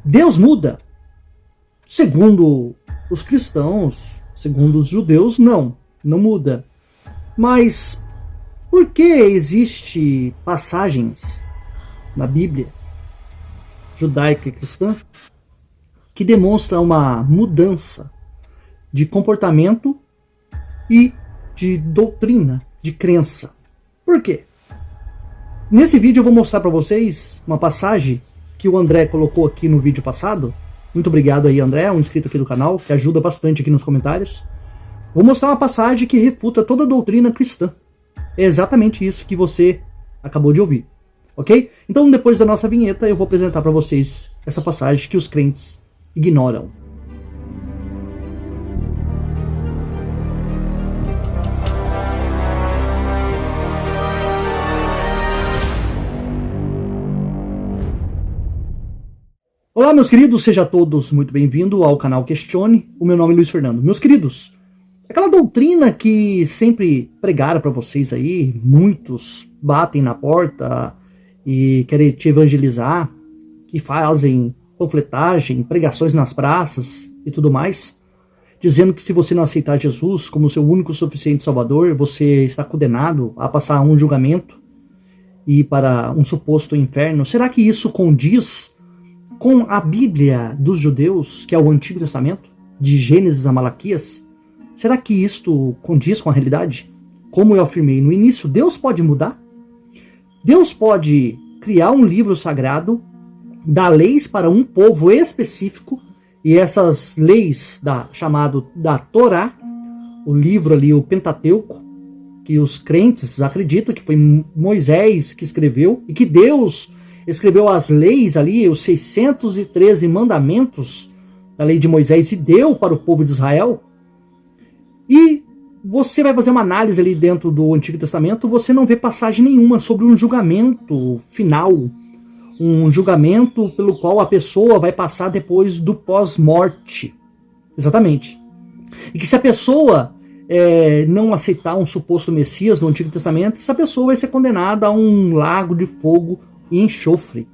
Deus muda? Segundo os cristãos, segundo os judeus, não muda. Mas por que existem passagens na Bíblia judaica e cristã que demonstram uma mudança de comportamento e de doutrina, de crença? Por quê? Nesse vídeo eu vou mostrar para vocês uma passagem que o André colocou aqui no vídeo passado. Muito obrigado aí, André, um inscrito aqui do canal, que ajuda bastante aqui nos comentários. Vou mostrar uma passagem que refuta toda a doutrina cristã. É exatamente isso que você acabou de ouvir, ok? Então, depois da nossa vinheta, eu vou apresentar para vocês essa passagem que os crentes ignoram. Olá, meus queridos, sejam todos muito bem-vindos ao canal Questione. O meu nome é Luiz Fernando. Meus queridos, aquela doutrina que sempre pregaram para vocês aí, muitos batem na porta e querem te evangelizar, que fazem panfletagem, pregações nas praças e tudo mais, dizendo que se você não aceitar Jesus como seu único e suficiente Salvador, você está condenado a passar um julgamento e ir para um suposto inferno. Será que isso condiz com a Bíblia dos judeus, que é o Antigo Testamento, de Gênesis a Malaquias? Será que isto condiz com a realidade? Como eu afirmei no início, Deus pode mudar? Deus pode criar um livro sagrado, dar leis para um povo específico, e essas leis chamado da Torá, o livro ali, o Pentateuco, que os crentes acreditam que foi Moisés que escreveu, e que Deus escreveu as leis ali, os 613 mandamentos da lei de Moisés, e deu para o povo de Israel. E você vai fazer uma análise ali dentro do Antigo Testamento, você não vê passagem nenhuma sobre um julgamento final, um julgamento pelo qual a pessoa vai passar depois do pós-morte. Exatamente. E que se a pessoa não aceitar um suposto Messias no Antigo Testamento, essa pessoa vai ser condenada a um lago de fogo e enxofre.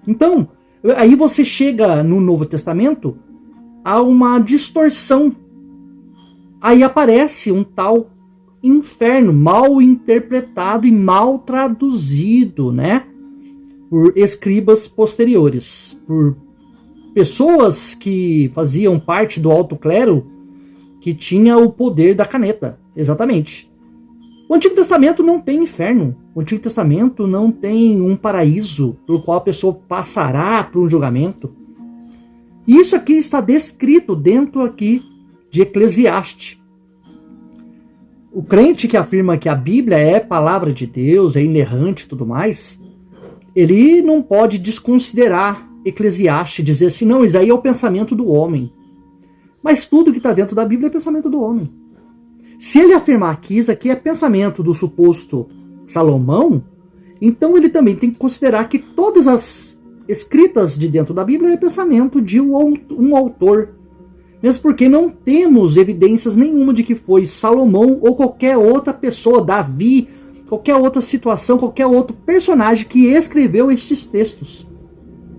Então, aí você chega no Novo Testamento a uma distorção. Aí aparece um tal inferno mal interpretado e mal traduzido, né? Por escribas posteriores, por pessoas que faziam parte do alto clero, que tinha o poder da caneta, exatamente. O Antigo Testamento não tem inferno. O Antigo Testamento não tem um paraíso pelo qual a pessoa passará por um julgamento. E isso aqui está descrito dentro aqui de Eclesiastes. O crente que afirma que a Bíblia é palavra de Deus, é inerrante e tudo mais, ele não pode desconsiderar Eclesiastes, dizer assim, não, isso aí é o pensamento do homem. Mas tudo que está dentro da Bíblia é pensamento do homem. Se ele afirmar que isso aqui é pensamento do suposto Salomão, então ele também tem que considerar que todas as escritas de dentro da Bíblia é pensamento de um autor. Mesmo porque não temos evidências nenhuma de que foi Salomão ou qualquer outra pessoa, Davi, qualquer outra situação, qualquer outro personagem que escreveu estes textos.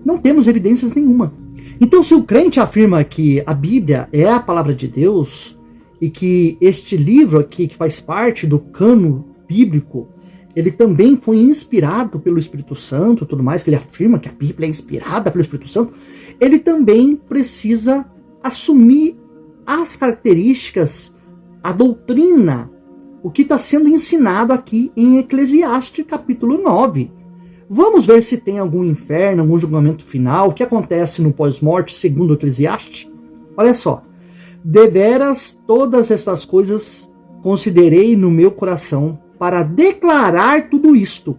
Não temos evidências nenhuma. Então, se o crente afirma que a Bíblia é a palavra de Deus, e que este livro aqui, que faz parte do cano bíblico, ele também foi inspirado pelo Espírito Santo, tudo mais, que ele afirma que a Bíblia é inspirada pelo Espírito Santo, ele também precisa assumir as características, a doutrina, o que está sendo ensinado aqui em Eclesiastes capítulo 9. Vamos ver se tem algum inferno, algum julgamento final, o que acontece no pós-morte segundo Eclesiastes? Olha só. Deveras todas estas coisas considerei no meu coração para declarar tudo isto,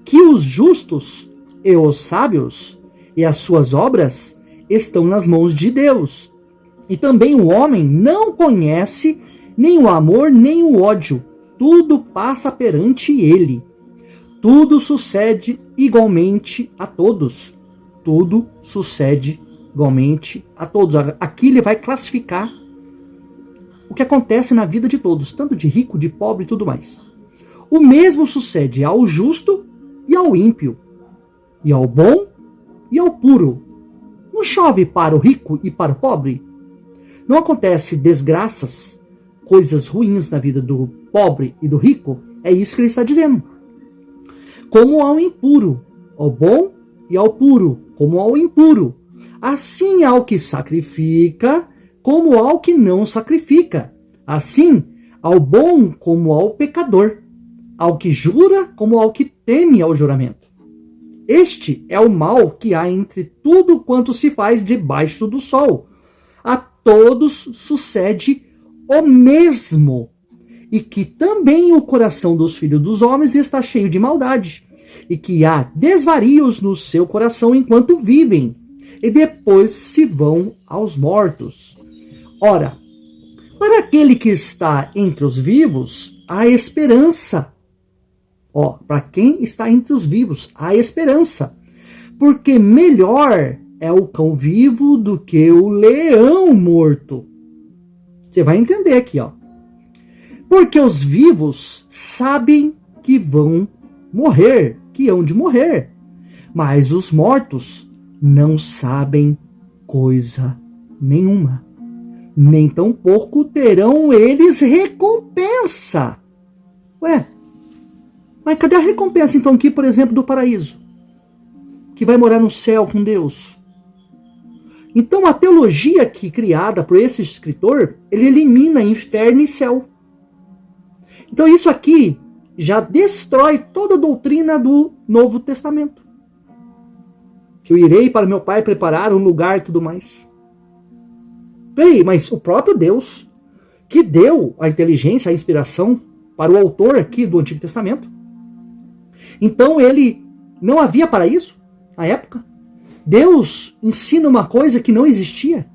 que os justos e os sábios e as suas obras estão nas mãos de Deus. E também o homem não conhece nem o amor nem o ódio, tudo passa perante ele. Tudo sucede igualmente a todos. Tudo sucede igualmente a todos. Aqui ele vai classificar o que acontece na vida de todos, tanto de rico, de pobre e tudo mais. O mesmo sucede ao justo e ao ímpio, e ao bom e ao puro, não chove para o rico e para o pobre? Não acontece desgraças, coisas ruins na vida do pobre e do rico? É isso que ele está dizendo. Como ao impuro, ao bom e ao puro, como ao impuro. Assim ao que sacrifica, como ao que não sacrifica. Assim, ao bom como ao pecador, ao que jura como ao que teme ao juramento. Este é o mal que há entre tudo quanto se faz debaixo do sol. A todos sucede o mesmo, e que também o coração dos filhos dos homens está cheio de maldade, e que há desvarios no seu coração enquanto vivem, e depois se vão aos mortos. Ora, para aquele que está entre os vivos, há esperança. Para quem está entre os vivos, há esperança. Porque melhor é o cão vivo do que o leão morto. Você vai entender aqui, Porque os vivos sabem que vão morrer, que hão de morrer. Mas os mortos não sabem coisa nenhuma. Nem tampouco terão eles recompensa. Mas cadê a recompensa então aqui, por exemplo, do paraíso? Que vai morar no céu com Deus. Então a teologia aqui criada por esse escritor, ele elimina inferno e céu. Então isso aqui já destrói toda a doutrina do Novo Testamento. Que eu irei para meu Pai preparar um lugar e tudo mais. Peraí, mas o próprio Deus, que deu a inteligência, a inspiração para o autor aqui do Antigo Testamento, então ele não havia paraíso na época. Deus ensina uma coisa que não existia.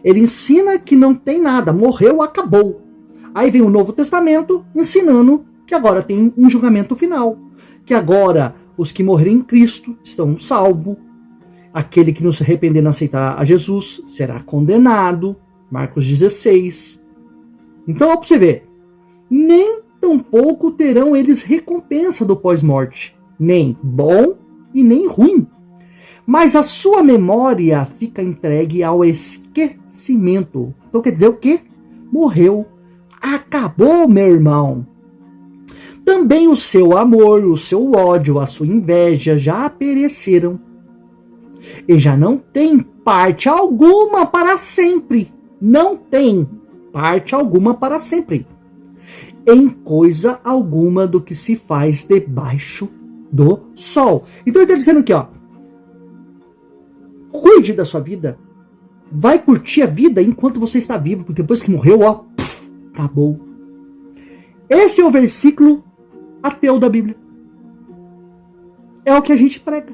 Ele ensina que não tem nada, morreu, acabou. Aí vem o Novo Testamento ensinando que agora tem um julgamento final, que agora os que morrerem em Cristo estão salvos. Aquele que não se arrepender e não aceitar a Jesus será condenado. Marcos 16. Então, para você ver, nem tampouco terão eles recompensa do pós-morte, nem bom e nem ruim. Mas a sua memória fica entregue ao esquecimento. Então quer dizer o quê? Morreu. Acabou, meu irmão. Também o seu amor, o seu ódio, a sua inveja já pereceram. E já não tem parte alguma para sempre. Não tem parte alguma para sempre. Em coisa alguma do que se faz debaixo do sol. Então ele está dizendo aqui, cuide da sua vida. Vai curtir a vida enquanto você está vivo, porque depois que morreu, acabou. Este é o versículo ateu da Bíblia. É o que a gente prega.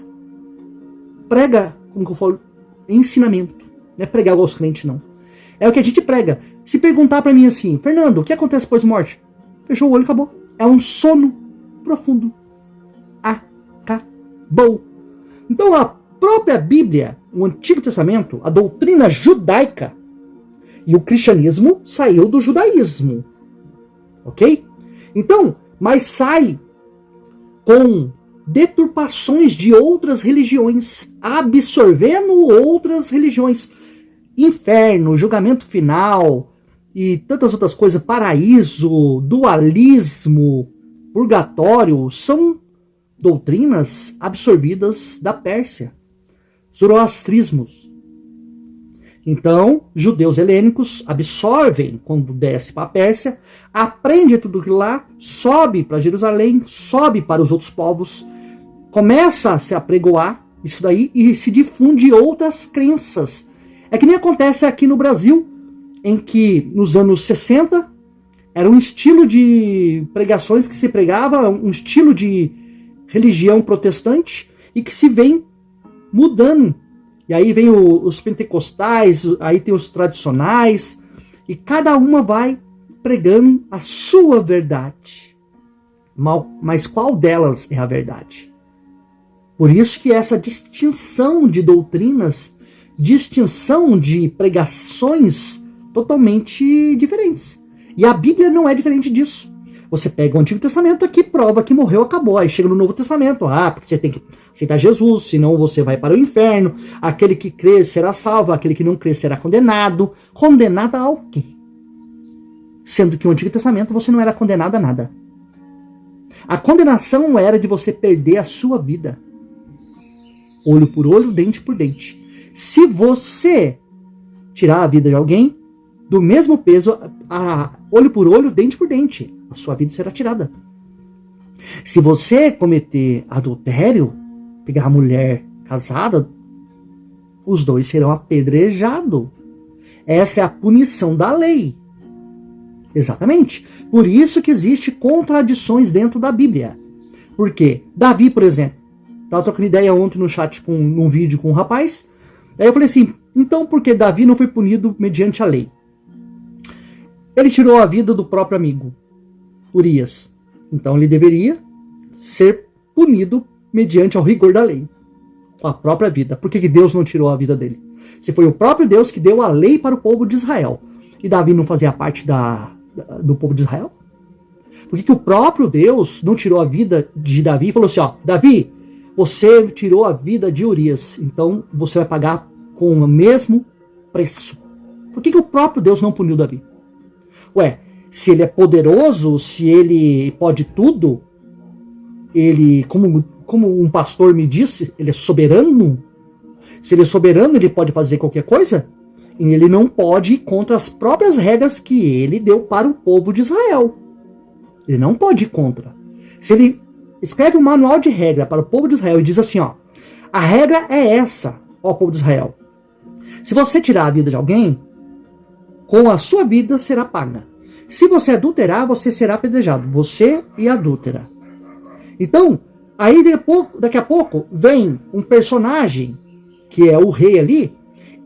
Prega, como que eu falo, ensinamento. Não é pregar aos crentes, não. É o que a gente prega. Se perguntar para mim assim, Fernando, o que acontece depois da morte? Fechou o olho, acabou. É um sono profundo. Acabou. Então a própria Bíblia, o Antigo Testamento, a doutrina judaica e o cristianismo saiu do judaísmo. Ok? Então, mas sai com deturpações de outras religiões, absorvendo outras religiões. Inferno, julgamento final e tantas outras coisas, paraíso, dualismo, purgatório, são doutrinas absorvidas da Pérsia. Zoroastrismos. Então, judeus helênicos absorvem quando desce para a Pérsia, aprende tudo aquilo lá, sobe para Jerusalém, sobe para os outros povos, começa a se apregoar isso daí e se difunde outras crenças. É que nem acontece aqui no Brasil, em que nos anos 60 era um estilo de pregações que se pregava, um estilo de religião protestante e que se vem mudando. E aí vem os pentecostais, aí tem os tradicionais, e cada uma vai pregando a sua verdade. Mas qual delas é a verdade? Por isso que essa distinção de doutrinas, distinção de pregações totalmente diferentes. E a Bíblia não é diferente disso. Você pega o Antigo Testamento aqui, prova que morreu, acabou. Aí chega no Novo Testamento. Porque você tem que aceitar Jesus, senão você vai para o inferno. Aquele que crê será salvo, aquele que não crê será condenado. Condenado ao quê? Sendo que no Antigo Testamento você não era condenado a nada. A condenação era de você perder a sua vida. Olho por olho, dente por dente. Se você tirar a vida de alguém, do mesmo peso, olho por olho, dente por dente, a sua vida será tirada. Se você cometer adultério, pegar a mulher casada, os dois serão apedrejados. Essa é a punição da lei. Exatamente. Por isso que existe contradições dentro da Bíblia. Por quê? Davi, por exemplo, estava trocando ideia ontem no chat, num vídeo com um rapaz. Aí eu falei assim, então por que Davi não foi punido mediante a lei? Ele tirou a vida do próprio amigo, Urias. Então ele deveria ser punido mediante ao rigor da lei, com a própria vida. Por que Deus não tirou a vida dele? Se foi o próprio Deus que deu a lei para o povo de Israel, e Davi não fazia parte do povo de Israel? Por que o próprio Deus não tirou a vida de Davi e falou assim, Davi, você tirou a vida de Urias, então você vai pagar com o mesmo preço. Por que o próprio Deus não puniu Davi? Se ele é poderoso, se ele pode tudo, ele, como um pastor me disse, ele é soberano. Se ele é soberano, ele pode fazer qualquer coisa. E ele não pode ir contra as próprias regras que ele deu para o povo de Israel. Ele não pode ir contra. Se ele escreve um manual de regra para o povo de Israel e diz assim, a regra é essa, povo de Israel. Se você tirar a vida de alguém, com a sua vida será paga. Se você adulterar, você será apedrejado. Você e a adúltera. Então, aí daqui a pouco vem um personagem, que é o rei ali,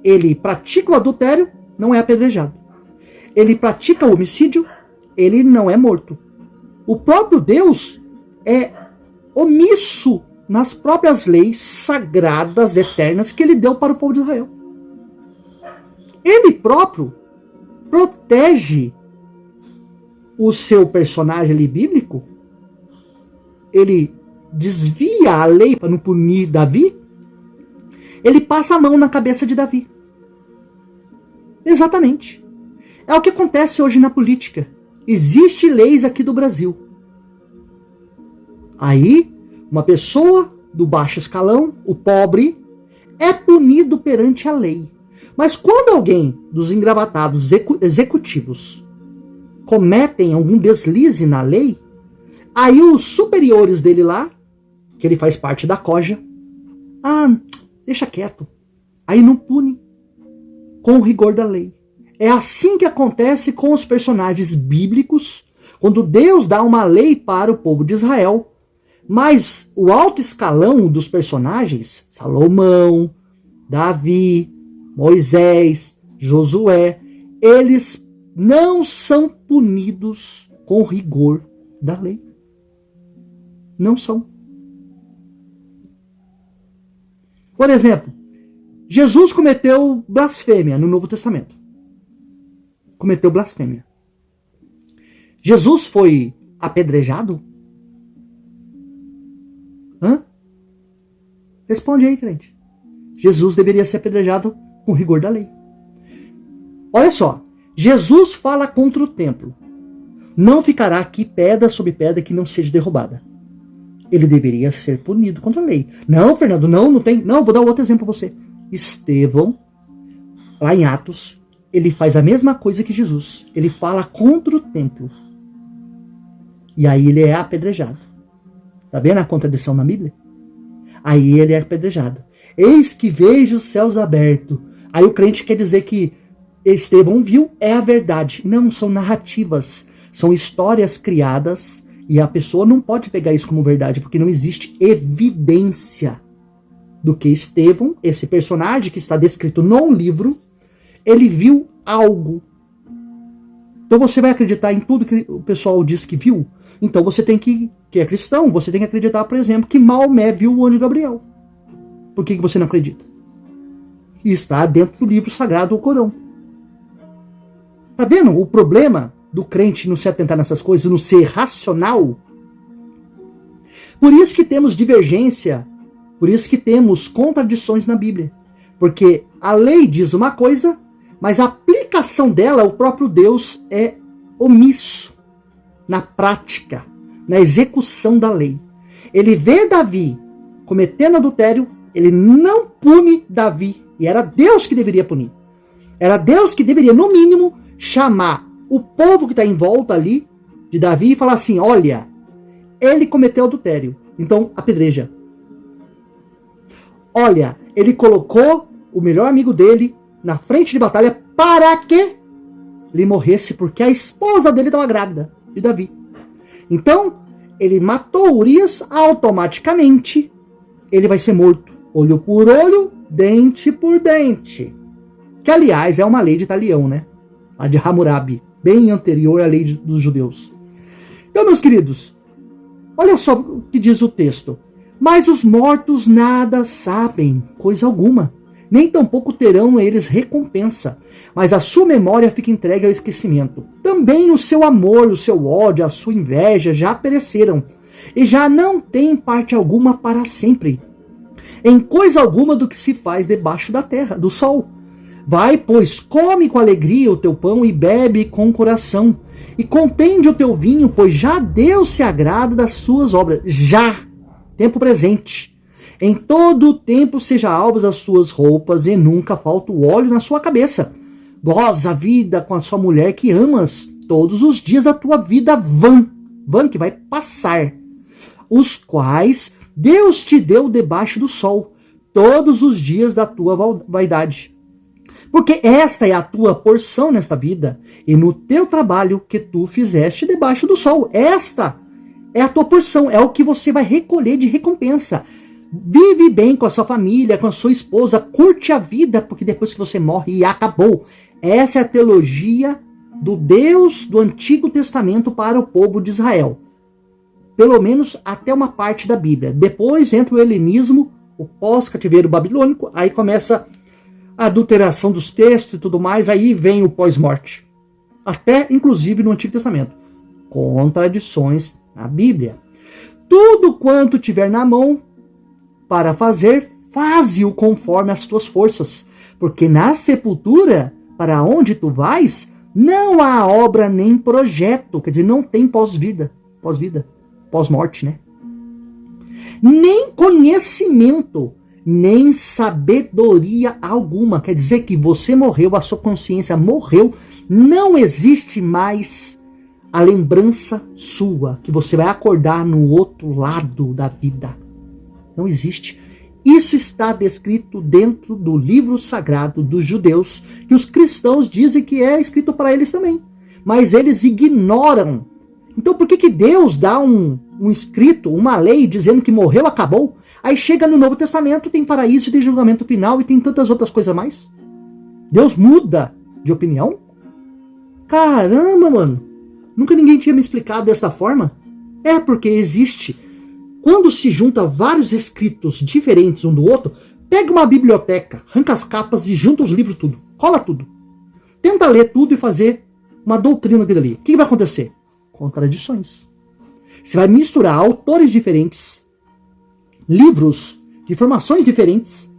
ele pratica o adultério, não é apedrejado. Ele pratica o homicídio, ele não é morto. O próprio Deus é omisso nas próprias leis sagradas, eternas, que ele deu para o povo de Israel. Ele próprio protege o seu personagem ali bíblico. Ele desvia a lei para não punir Davi. Ele passa a mão na cabeça de Davi. Exatamente. É o que acontece hoje na política. Existem leis aqui do Brasil. Aí, uma pessoa do baixo escalão, o pobre, é punido perante a lei. Mas quando alguém dos engravatados executivos cometem algum deslize na lei, aí os superiores dele lá, que ele faz parte da coja, deixa quieto. Aí não pune com o rigor da lei. É assim que acontece com os personagens bíblicos, quando Deus dá uma lei para o povo de Israel, mas o alto escalão dos personagens, Salomão, Davi, Moisés, Josué, eles não são punidos com rigor da lei. Não são. Por exemplo, Jesus cometeu blasfêmia no Novo Testamento. Cometeu blasfêmia. Jesus foi apedrejado? Responde aí, crente. Jesus deveria ser apedrejado com rigor da lei. Olha só, Jesus fala contra o templo. Não ficará aqui pedra sobre pedra que não seja derrubada. Ele deveria ser punido contra a lei. Não, Fernando, não tem. Não, vou dar outro exemplo para você. Estevão, lá em Atos, ele faz a mesma coisa que Jesus. Ele fala contra o templo. E aí ele é apedrejado. Tá vendo a contradição na Bíblia? Aí ele é apedrejado. Eis que vejo os céus abertos. Aí o crente quer dizer que Estevão viu, é a verdade. Não, são narrativas. São histórias criadas. E a pessoa não pode pegar isso como verdade, porque não existe evidência do que Estevão, esse personagem que está descrito num livro, ele viu algo. Então você vai acreditar em tudo que o pessoal diz que viu? Então você tem que é cristão, você tem que acreditar, por exemplo, que Maomé viu o anjo Gabriel. Por que você não acredita? E está dentro do livro sagrado, o Corão. Tá vendo o problema do crente não se atentar nessas coisas, não ser racional. Por isso que temos divergência, por isso que temos contradições na Bíblia. Porque a lei diz uma coisa, mas a aplicação dela, o próprio Deus é omisso na prática, na execução da lei. Ele vê Davi cometendo adultério, ele não pune Davi. E era Deus que deveria punir. Era Deus que deveria, no mínimo, chamar o povo que está em volta ali de Davi e falar assim, olha, ele cometeu adultério, então apedreja. Olha, ele colocou o melhor amigo dele na frente de batalha para que ele morresse, porque a esposa dele estava grávida de Davi. Então, ele matou Urias, automaticamente ele vai ser morto. Olho por olho, dente por dente. Que, aliás, é uma lei de Italião, né? A de Hammurabi, bem anterior à lei dos judeus. Então, meus queridos, olha só o que diz o texto. Mas os mortos nada sabem, coisa alguma. Nem tampouco terão eles recompensa. Mas a sua memória fica entregue ao esquecimento. Também o seu amor, o seu ódio, a sua inveja já pereceram. E já não tem parte alguma para sempre. Em coisa alguma do que se faz debaixo da terra, do sol. Vai, pois, come com alegria o teu pão e bebe com coração. E contende o teu vinho, pois já Deus se agrada das suas obras. Já, tempo presente. Em todo o tempo seja alvas as suas roupas e nunca falta o óleo na sua cabeça. Goza a vida com a sua mulher que amas todos os dias da tua vida vã que vai passar. Os quais Deus te deu debaixo do sol, todos os dias da tua vaidade. Porque esta é a tua porção nesta vida, e no teu trabalho que tu fizeste debaixo do sol. Esta é a tua porção, é o que você vai recolher de recompensa. Vive bem com a sua família, com a sua esposa, curte a vida, porque depois que você morre, e acabou. Essa é a teologia do Deus do Antigo Testamento para o povo de Israel. Pelo menos até uma parte da Bíblia. Depois entra o helenismo, o pós-cativeiro babilônico, aí começa a adulteração dos textos e tudo mais, aí vem o pós-morte. Até, inclusive, no Antigo Testamento. Contradições na Bíblia. Tudo quanto tiver na mão para fazer, faze-o conforme as tuas forças. Porque na sepultura, para onde tu vais, não há obra nem projeto. Quer dizer, não tem pós-vida. Pós-morte, né? Nem conhecimento, nem sabedoria alguma. Quer dizer que você morreu, a sua consciência morreu, não existe mais a lembrança sua, que você vai acordar no outro lado da vida. Não existe. Isso está descrito dentro do livro sagrado dos judeus, que os cristãos dizem que é escrito para eles também. Mas eles ignoram. Então por que Deus dá um escrito, uma lei dizendo que morreu, acabou? Aí chega no Novo Testamento, tem paraíso, tem julgamento final e tem tantas outras coisas mais. Deus muda de opinião? Caramba, mano. Nunca ninguém tinha me explicado dessa forma. É porque existe. Quando se junta vários escritos diferentes um do outro, pega uma biblioteca, arranca as capas e junta os livros tudo. Cola tudo. Tenta ler tudo e fazer uma doutrina dele. O que vai acontecer? Contradições. Você vai misturar autores diferentes, livros de informações diferentes,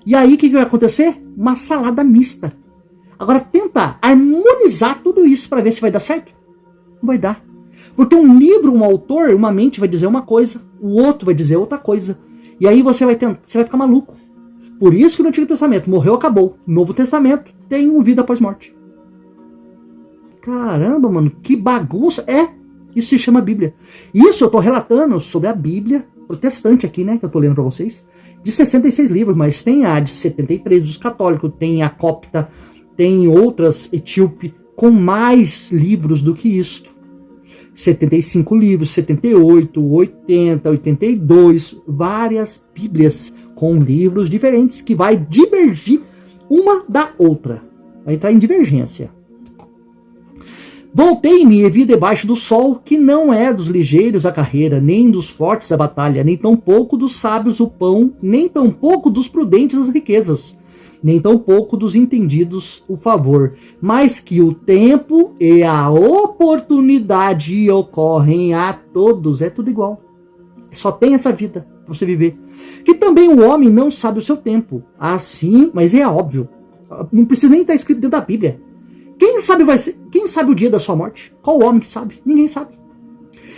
e aí o que vai acontecer? Uma salada mista. Agora tenta harmonizar tudo isso para ver se vai dar certo. Não vai dar. Porque um livro, um autor, uma mente vai dizer uma coisa, o outro vai dizer outra coisa, e aí você vai ficar maluco. Por isso que no Antigo Testamento morreu, acabou. No Novo Testamento tem uma vida após morte. Caramba, mano, que bagunça. Isso se chama Bíblia. Isso eu tô relatando sobre a Bíblia protestante aqui, né, que eu tô lendo para vocês, de 66 livros, mas tem a de 73 dos católicos, tem a copta, tem outras etíope com mais livros do que isto. 75 livros, 78, 80, 82, várias Bíblias com livros diferentes que vai divergir uma da outra. Vai entrar em divergência. Voltei-me e vi debaixo do sol que não é dos ligeiros a carreira, nem dos fortes a batalha, nem tampouco dos sábios o pão, nem tampouco dos prudentes as riquezas. nem tampouco dos entendidos o favor, mas que o tempo e a oportunidade ocorrem a todos, é tudo igual. Só tem essa vida para você viver. Que também o homem não sabe o seu tempo. Assim, mas é óbvio. Não precisa nem estar escrito dentro da Bíblia. Quem sabe o dia da sua morte? Qual homem que sabe? Ninguém sabe.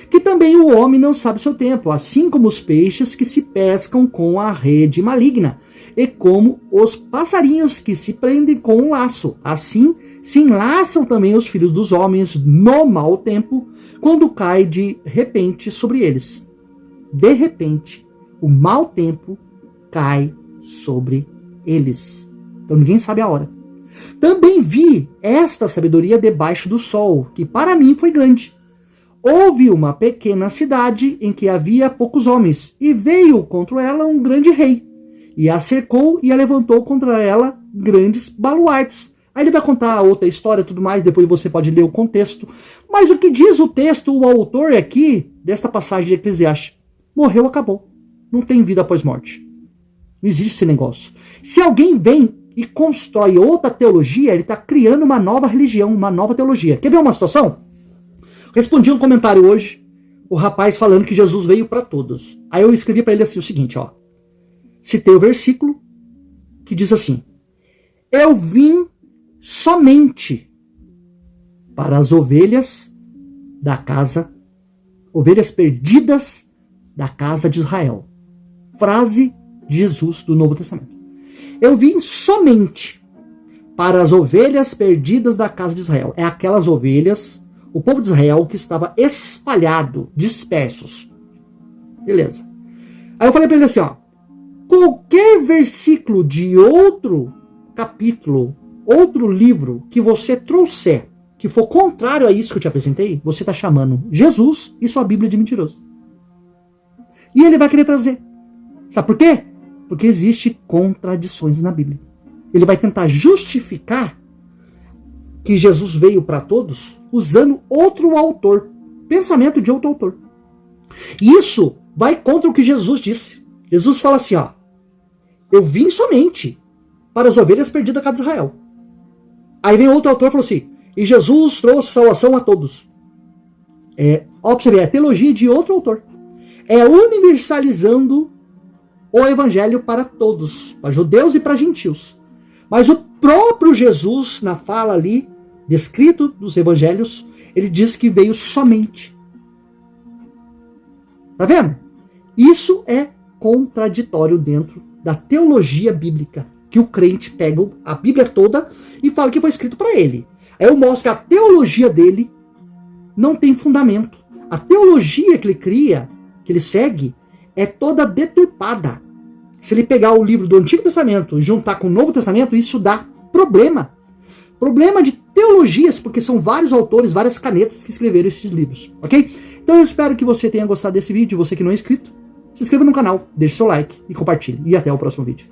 Que também o homem não sabe o seu tempo, assim como os peixes que se pescam com a rede maligna, e como os passarinhos que se prendem com um laço. Assim se enlaçam também os filhos dos homens no mau tempo, quando cai de repente sobre eles. De repente, o mau tempo cai sobre eles. Então ninguém sabe a hora. Também vi esta sabedoria debaixo do sol, que para mim foi grande. Houve uma pequena cidade em que havia poucos homens, e veio contra ela um grande rei, e a cercou e a levantou contra ela grandes baluartes. Aí ele vai contar outra história e tudo mais, depois você pode ler o contexto. Mas o que diz o texto, o autor aqui, desta passagem de Eclesiastes? Morreu, acabou. Não tem vida após morte. Não existe esse negócio. Se alguém vem e constrói outra teologia, ele está criando uma nova religião, uma nova teologia. Quer ver uma situação? Respondi um comentário hoje, o rapaz falando que Jesus veio para todos. Aí eu escrevi para ele assim o seguinte, ó. Citei o versículo que diz assim: eu vim somente para as ovelhas da casa, ovelhas perdidas da casa de Israel. Frase de Jesus do Novo Testamento. Eu vim somente para as ovelhas perdidas da casa de Israel. É aquelas ovelhas, o povo de Israel que estava espalhado, dispersos. Beleza. Aí eu falei para ele assim, ó. Qualquer versículo de outro capítulo, outro livro que você trouxer, que for contrário a isso que eu te apresentei, você está chamando Jesus e sua Bíblia de mentiroso. E ele vai querer trazer. Sabe por quê? Porque existem contradições na Bíblia. Ele vai tentar justificar que Jesus veio para todos usando outro autor, pensamento de outro autor. E isso vai contra o que Jesus disse. Jesus fala assim, ó, eu vim somente para as ovelhas perdidas da casa de Israel. Aí vem outro autor e falou assim, e Jesus trouxe salvação a todos. É teologia de outro autor. É universalizando o evangelho para todos, para judeus e para gentios. Mas o próprio Jesus, na fala ali, descrito dos evangelhos, ele diz que veio somente. Tá vendo? Isso é contraditório dentro da teologia bíblica, que o crente pega a Bíblia toda e fala que foi escrito para ele. Aí eu mostro que a teologia dele não tem fundamento. A teologia que ele cria, que ele segue, é toda deturpada. Se ele pegar o livro do Antigo Testamento e juntar com o Novo Testamento, isso dá problema. Problema de teologias, porque são vários autores, várias canetas que escreveram esses livros, ok? Então eu espero que você tenha gostado desse vídeo. Você que não é inscrito, se inscreva no canal, deixe seu like e compartilhe. E até o próximo vídeo.